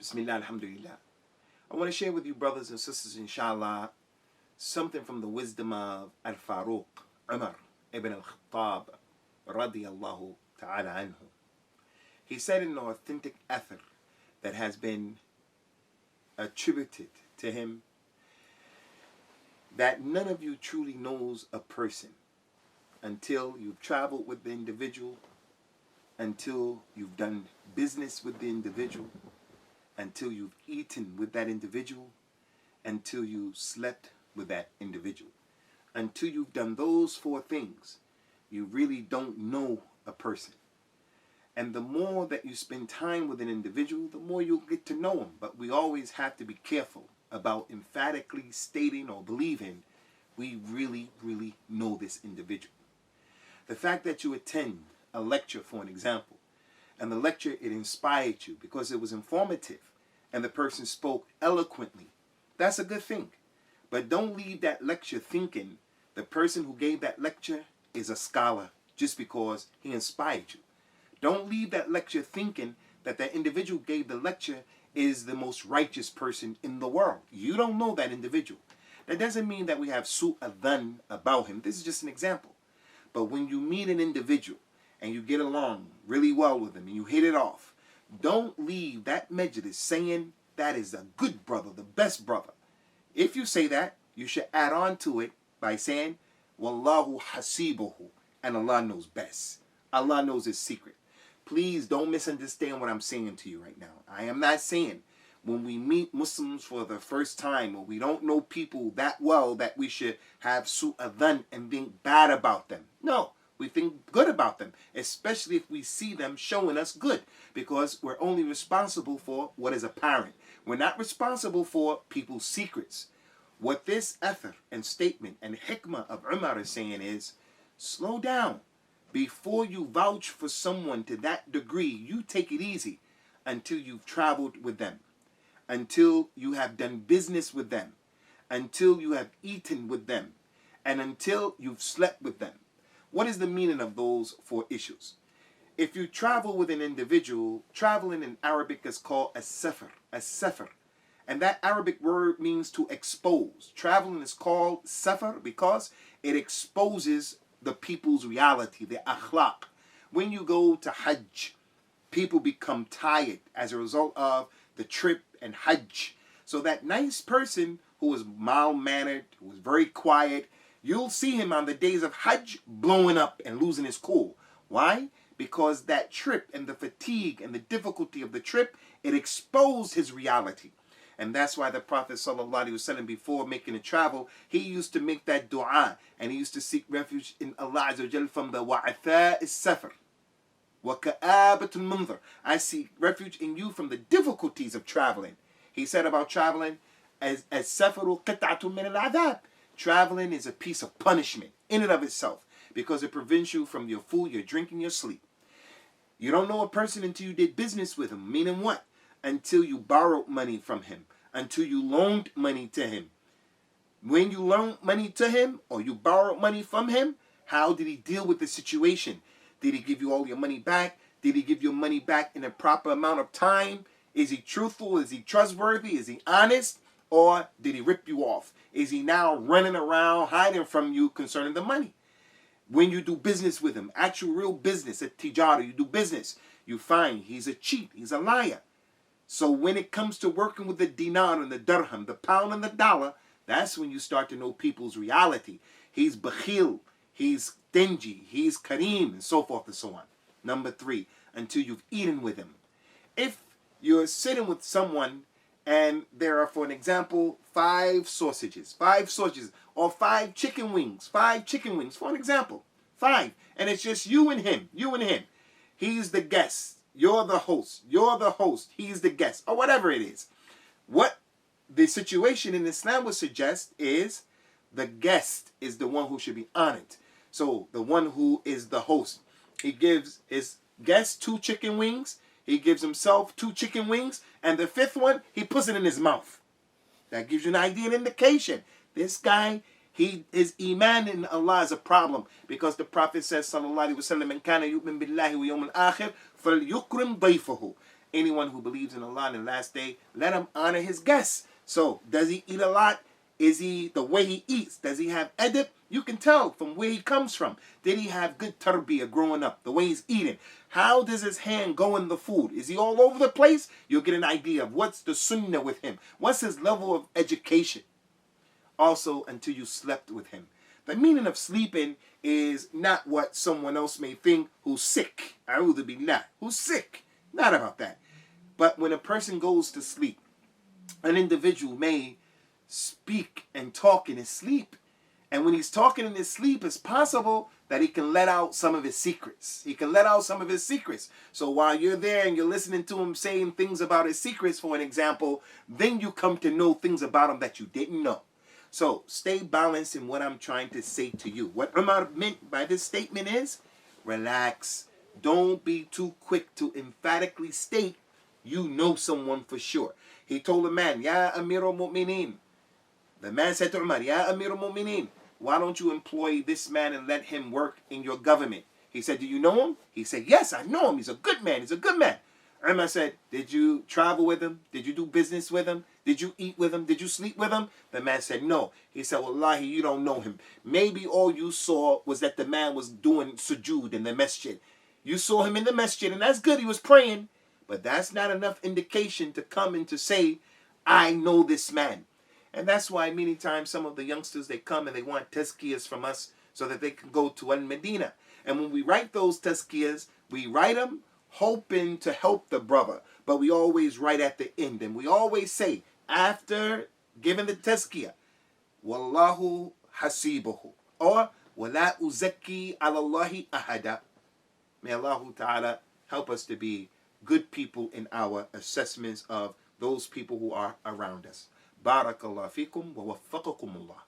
Bismillah, alhamdulillah. I want to share with you, brothers and sisters, inshallah, something from the wisdom of Al-Faruq, Umar ibn al-Khattab, radiyallahu ta'ala anhu. He said in an authentic athar that has been attributed to him that none of you truly knows a person until you've traveled with the individual, until you've done business with the individual, until you've eaten with that individual, until you slept with that individual. Until you've done those four things, you really don't know a person. And the more that you spend time with an individual, the more you'll get to know him. But we always have to be careful about emphatically stating or believing we really, really know this individual. The fact that you attend a lecture, for an example, and the lecture, it inspired you because it was informative and the person spoke eloquently, that's a good thing. But don't leave that lecture thinking the person who gave that lecture is a scholar just because he inspired you. Don't leave that lecture thinking that that individual who gave the lecture is the most righteous person in the world. You don't know that individual. That doesn't mean that we have su'adhan about him. This is just an example. But when you meet an individual and you get along really well with him and you hit it off, don't leave that majlis saying that is a good brother, the best brother. If you say that, you should add on to it by saying, Wallahu hasibuhu, and Allah knows best. Allah knows his secret. Please don't misunderstand what I'm saying to you right now. I am not saying when we meet Muslims for the first time or we don't know people that well that we should have su'adhan and think bad about them. No, we think good about them, especially if we see them showing us good, because we're only responsible for what is apparent. We're not responsible for people's secrets. What this athar and statement and hikmah of Umar is saying is, slow down. Before you vouch for someone to that degree, you take it easy until you've traveled with them, until you have done business with them, until you have eaten with them, and until you've slept with them. What is the meaning of those four issues? If you travel with an individual, traveling in Arabic is called a safar. And that Arabic word means to expose. Traveling is called safar because it exposes the people's reality, their akhlaq. When you go to Hajj, people become tired as a result of the trip and Hajj. So that nice person who is mild-mannered, who is very quiet, you'll see him on the days of Hajj blowing up and losing his cool. Why? Because that trip and the fatigue and the difficulty of the trip, it exposed his reality. And that's why the Prophet ﷺ, before making a travel, he used to make that dua and he used to seek refuge in Allah Azza wa Jal from the wa'atha is-safar wa ka'abat al-munzar. I seek refuge in you from the difficulties of traveling. He said about traveling, as safaru qit'atun min al-'adhab. Traveling is a piece of punishment in and of itself because it prevents you from your food, your drink, and your sleep. You don't know a person until you did business with him. Meaning what? Until you borrowed money from him, until you loaned money to him. When you loaned money to him or you borrowed money from him, how did he deal with the situation? Did he give you all your money back? Did he give your money back in a proper amount of time? Is he truthful? Is he trustworthy? Is he honest? Or did he rip you off? Is he now running around hiding from you concerning the money? When you do business with him, actual real business, at tijara, you do business, you find he's a cheat, he's a liar. So when it comes to working with the dinar and the dirham, the pound and the dollar, that's when you start to know people's reality. He's bakhil, he's stingy, he's kareem, and so forth and so on. Number 3, until you've eaten with him. If you're sitting with someone and there are, for an example, 5 sausages, or 5 chicken wings, for an example, 5, and it's just you and him. He's the guest. You're the host. He's the guest. Or whatever it is. What the situation in Islam would suggest is the guest is the one who should be honored. So the one who is the host, he gives his guest 2 chicken wings. He gives himself 2 chicken wings. And the 5th one, he puts it in his mouth. That gives you an idea, an indication. This guy, his iman in Allah is a problem. Because the Prophet says, sallallahu alaihi wasallam, "Man kana yu'min billahi wa yawm al-akhir, falyukrim dayfahu." anyone who believes in Allah and the last day, let him honor his guests. So, does he eat a lot? Is he, the way he eats, does he have edib? You can tell from where he comes from. Did he have good tarbiyah growing up? The way he's eating. How does his hand go in the food? Is he all over the place? You'll get an idea of what's the sunnah with him. What's his level of education? Also, until you slept with him. The meaning of sleeping is not what someone else may think who's sick. A'udhu billah. Who's sick. Not about that. But when a person goes to sleep, an individual may speak and talk in his sleep. And when he's talking in his sleep, it's possible that he can let out some of his secrets. He can let out some of his secrets. So while you're there and you're listening to him saying things about his secrets, for an example, then you come to know things about him that you didn't know. So stay balanced in what I'm trying to say to you. What Umar meant by this statement is, relax. Don't be too quick to emphatically state you know someone for sure. He told a man, Ya Amir al-Mu'mineen. The man said to Umar, Ya Amir al-Mu'mineen, why don't you employ this man and let him work in your government? He said, do you know him? He said, yes, I know him. He's a good man. He's a good man. Umar said, did you travel with him? Did you do business with him? Did you eat with him? Did you sleep with him? The man said, no. He said, wallahi, you don't know him. Maybe all you saw was that the man was doing sujood in the masjid. You saw him in the masjid, and that's good. He was praying. But that's not enough indication to come and to say, I know this man. And that's why many times some of the youngsters, they come and they want tazkiyas from us so that they can go to Al-Medina. And when we write those tazkiyas, we write them hoping to help the brother. But we always write at the end. And we always say, after giving the tazkiyah, Wallahu hasibuhu. Or, Wala uzaki ala Allahi ahada. May Allah Ta'ala help us to be good people in our assessments of those people who are around us. Barakallahu fikum wa waffaqakum Allah.